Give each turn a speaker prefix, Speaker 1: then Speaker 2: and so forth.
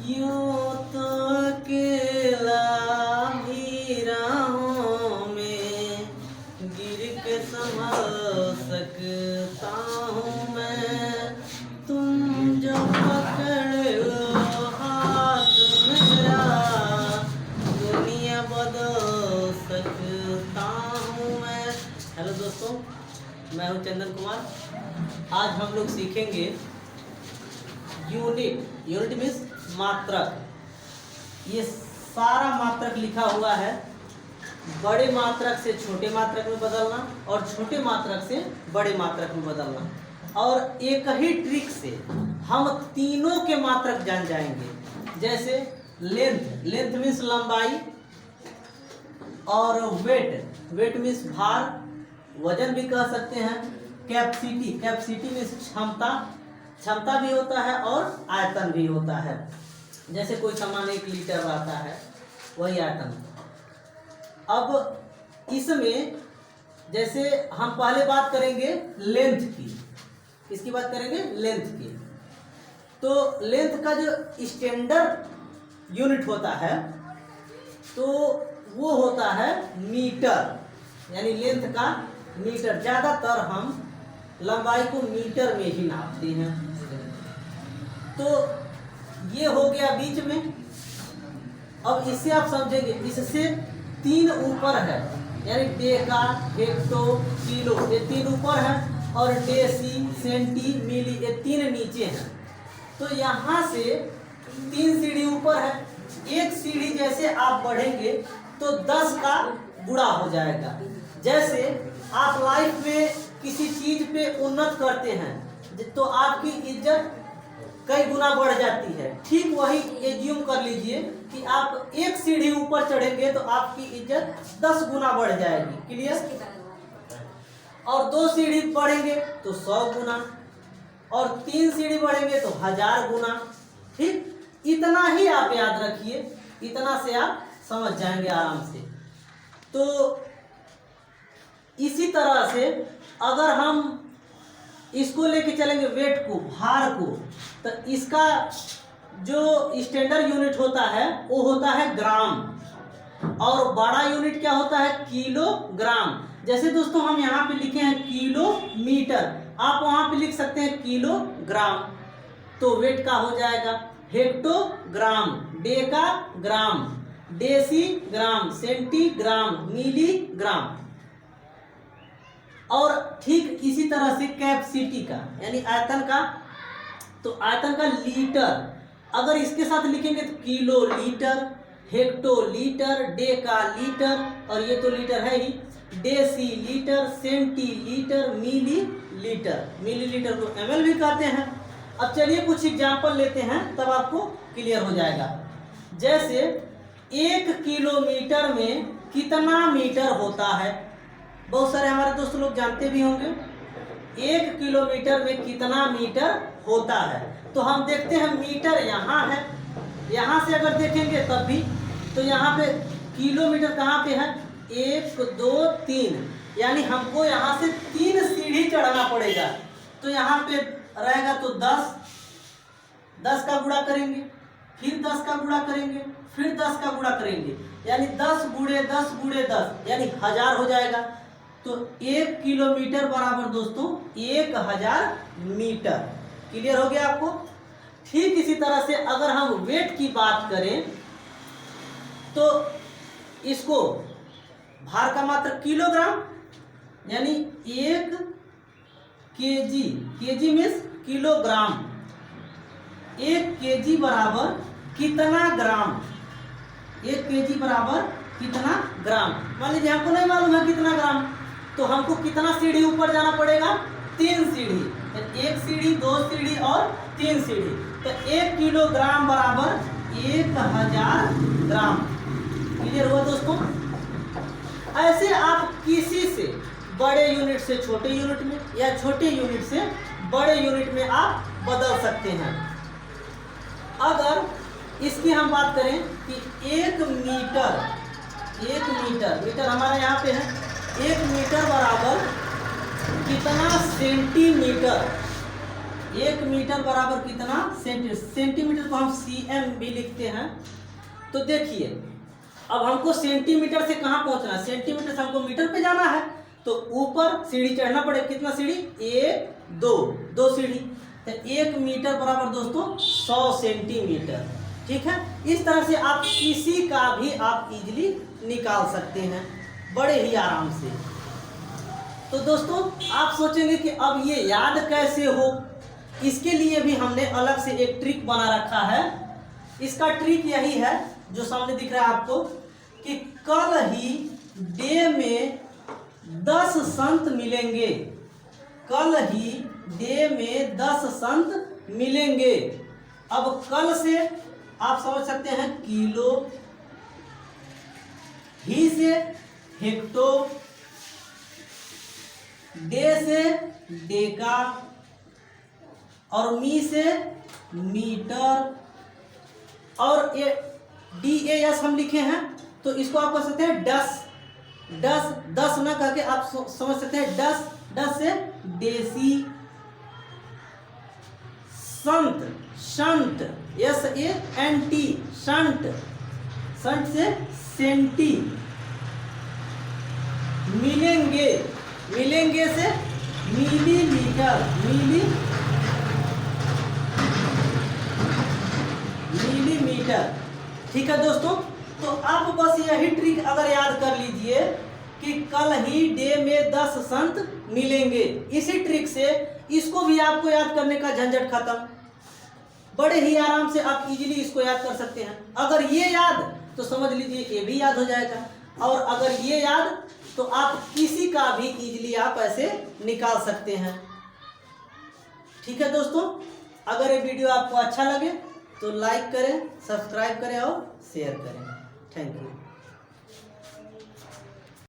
Speaker 1: यूं तो अकेला ही राहों में गिर के संभल सकता हूँ मैं। तुम जो पकड़ लो हाथ मेरा दुनिया बदल सकता हूँ मैं। हेलो दोस्तों, मैं हूँ चंदन कुमार। आज हम लोग सीखेंगे यूनिट। यूनिट मीन्स मात्रक। ये सारा मात्रक लिखा हुआ है। बड़े मात्रक से छोटे मात्रक में बदलना और छोटे मात्रक से बड़े मात्रक में बदलना। और एक ही ट्रिक से हम तीनों के मात्रक जान जाएंगे। जैसे लेंथ। लेंथ मीन्स लंबाई। और वेट। वेट मीन्स भार, वजन भी कह सकते हैं। कैपेसिटी। कैपेसिटी मीन्स क्षमता। क्षमता भी होता है और आयतन भी होता है। जैसे कोई सामान 1 लीटर आता है, वही आयतन। अब इसमें जैसे हम पहले बात करेंगे लेंथ की। किसकी बात करेंगे? लेंथ की। तो लेंथ का जो स्टैंडर्ड यूनिट होता है तो वो होता है मीटर, यानी लेंथ का मीटर। ज़्यादातर हम लंबाई को मीटर में ही नापते हैं। तो ये हो गया बीच में। अब इससे आप समझेंगे, इससे 3 ऊपर है, यानी डेका, हेक्टो, किलो, ये 3 ऊपर है। और डेसी, सेंटी, मिली, ये 3 नीचे हैं। तो यहाँ से 3 सीढ़ी ऊपर है। एक सीढ़ी जैसे आप बढ़ेंगे तो 10 का गुणा हो जाएगा। जैसे आप लाइफ में किसी चीज पे उन्नत करते हैं तो आपकी इज्जत कई गुना बढ़ जाती है। ठीक वही एज्यूम कर लीजिए कि आप एक सीढ़ी ऊपर चढ़ेंगे तो आपकी इज्जत 10 गुना बढ़ जाएगी। क्लियर? और 2 सीढ़ी बढ़ेंगे तो 100 गुना, और 3 सीढ़ी बढ़ेंगे तो 1000 गुना। ठीक, इतना ही आप याद रखिए, इतना से आप समझ जाएंगे आराम से। तो इसी तरह से अगर हम इसको लेके चलेंगे, वेट को, भार को, तो इसका जो स्टैंडर्ड यूनिट होता है वो होता है ग्राम। और बड़ा यूनिट क्या होता है? किलोग्राम। जैसे दोस्तों हम यहाँ पे लिखे हैं किलोमीटर, आप वहाँ पे लिख सकते हैं किलोग्राम। तो वेट का हो जाएगा hectogram, decagram, decigram, centigram, milligram. और ठीक इसी तरह से कैपेसिटी का, यानी आयतन का, तो आयतन का लीटर। अगर इसके साथ लिखेंगे तो kilo litre, hecto litre, Deka litre, और ये तो लीटर है ही, डेसी लीटर, सेंटी लीटर, मिली लीटर। मिली लीटर को ml भी कहते हैं। अब चलिए कुछ एग्जाम्पल लेते हैं, तब आपको क्लियर हो जाएगा। जैसे 1 किलोमीटर में कितना मीटर होता है? बहुत सारे हमारे दोस्त लोग जानते भी होंगे 1 किलोमीटर में कितना मीटर होता है। तो हम देखते हैं मीटर यहाँ है, यहाँ से अगर देखेंगे तब भी, तो यहाँ पे किलोमीटर कहाँ पे है? 1 2 3, यानी हमको यहाँ से 3 सीढ़ी चढ़ना पड़ेगा। तो यहाँ पे रहेगा तो 10 का गुणा करेंगे, फिर 10 का गुणा करेंगे, फिर 10 का गुणा करेंगे, यानी 10 गुणे 10 गुणे 10, यानी 1000 हो जाएगा। तो 1 किलोमीटर बराबर दोस्तों 1000 मीटर। क्लियर हो गया आपको? ठीक इसी तरह से अगर हम वेट की बात करें तो इसको भार का मात्रक किलोग्राम, यानी 1 KG, KG means kilogram. 1 KG बराबर कितना ग्राम? 1 केजी बराबर कितना ग्राम? मान लीजिए हमको नहीं मालूम है कितना ग्राम, तो हमको कितना सीढ़ी ऊपर जाना पड़ेगा? 3 सीढ़ी। 1 सीढ़ी, 2 सीढ़ी और 3 सीढ़ी। तो 1 किलोग्राम बराबर 1000 ग्राम। क्लियर हुआ दोस्तों? ऐसे आप किसी से बड़े यूनिट से छोटे यूनिट में, या छोटे यूनिट से बड़े यूनिट में आप बदल सकते हैं। अगर इसकी हम बात करें कि 1 मीटर, 1 मीटर, मीटर हमारा यहाँ पे है, 1 मीटर बराबर कितना सेंटीमीटर? 1 मीटर बराबर कितना सेंटीमीटर को हम cm भी लिखते हैं। तो देखिए अब हमको सेंटीमीटर से कहाँ पहुंचना है, सेंटीमीटर से हमको मीटर पे जाना है, तो ऊपर सीढ़ी चढ़ना पड़ेगा। कितना सीढ़ी, 1 2 सीढ़ी। तो 1 मीटर बराबर दोस्तों 100 सेंटीमीटर। ठीक है, इस तरह से आप किसी का भी आप इजीली निकाल सकते हैं बड़े ही आराम से। तो दोस्तों आप सोचेंगे कि अब ये याद कैसे हो, इसके लिए भी हमने अलग से एक ट्रिक बना रखा है। इसका ट्रिक यही है जो सामने दिख रहा है आपको, कि कल ही डे में 10 संत मिलेंगे, कल ही डे में 10 संत मिलेंगे। अब कल से आप समझ सकते हैं किलो, ही से हेक्टो, डे से डेका और मी से मीटर, और ये DAS हम लिखे हैं तो इसको आप कह सकते हैं 10 ना कह के आप समझ सकते हैं 10 से देसी, संत शंट SANT शंट, संट से सेंटी, मिलेंगे से मिलीमीटर, मिलीमीटर। ठीक है दोस्तों, तो आप बस यही ट्रिक अगर याद कर लीजिए कि कल ही डे में 10 संत मिलेंगे, इसी ट्रिक से इसको भी आपको याद करने का झंझट खत्म। बड़े ही आराम से आप इजीली इसको याद कर सकते हैं। अगर ये याद तो समझ लीजिए ये भी याद हो जाएगा, और अगर ये याद तो आप किसी का भी इजीली आप ऐसे निकाल सकते हैं। ठीक है दोस्तों, अगर ये वीडियो आपको अच्छा लगे तो लाइक करें, सब्सक्राइब करें और शेयर करें। Thank you.